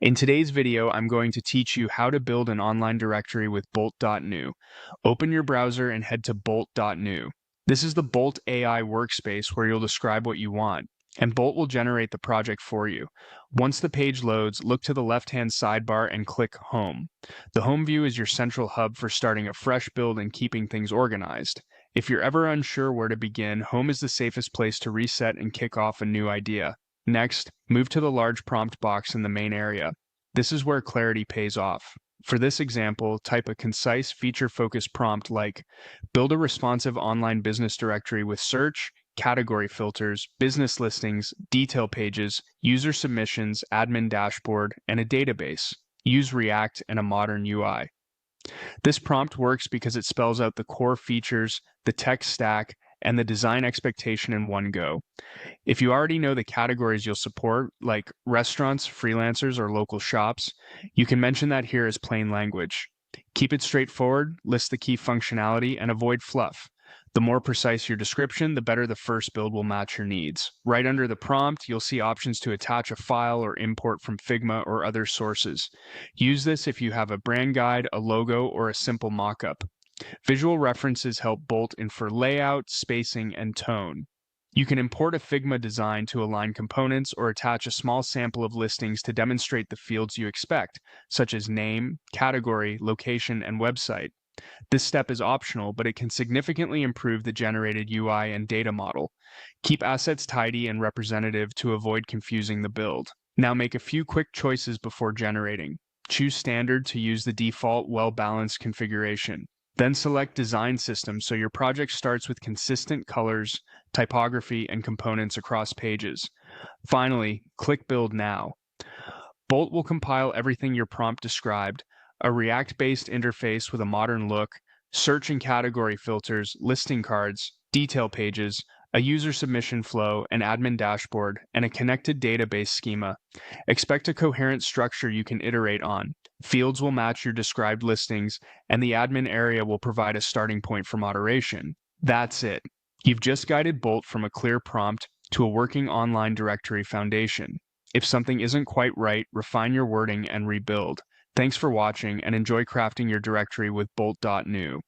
In today's video, I'm going to teach you how to build an online directory with Bolt.New. Open your browser and head to Bolt.New. This is the Bolt AI workspace where you'll describe what you want, and Bolt will generate the project for you. Once the page loads, look to the left-hand sidebar and click Home. The home view is your central hub for starting a fresh build and keeping things organized. If you're ever unsure where to begin, Home is the safest place to reset and kick off a new idea. Next, move to the large prompt box in the main area. This is where clarity pays off. For this example, type a concise, feature-focused prompt like, build a responsive online business directory with search, category filters, business listings, detail pages, user submissions, admin dashboard, and a database. Use React and a modern UI. This prompt works because it spells out the core features, the tech stack, and the design expectation in one go. If you already know the categories you'll support, like restaurants, freelancers, or local shops, you can mention that here as plain language. Keep it straightforward, list the key functionality, and avoid fluff. The more precise your description, the better the first build will match your needs. Right under the prompt, you'll see options to attach a file or import from Figma or other sources. Use this if you have a brand guide, a logo, or a simple mockup. Visual references help Bolt infer layout, spacing, and tone. You can import a Figma design to align components or attach a small sample of listings to demonstrate the fields you expect, such as name, category, location, and website. This step is optional, but it can significantly improve the generated UI and data model. Keep assets tidy and representative to avoid confusing the build. Now make a few quick choices before generating. Choose standard to use the default well-balanced configuration. Then select Design System so your project starts with consistent colors, typography, and components across pages. Finally, click Build Now. Bolt will compile everything your prompt described: a React-based interface with a modern look, search and category filters, listing cards, detail pages, a user submission flow, an admin dashboard, and a connected database schema. Expect a coherent structure you can iterate on. Fields will match your described listings, and the admin area will provide a starting point for moderation. That's it. You've just guided Bolt from a clear prompt to a working online directory foundation. If something isn't quite right, refine your wording and rebuild. Thanks for watching, and enjoy crafting your directory with Bolt.New.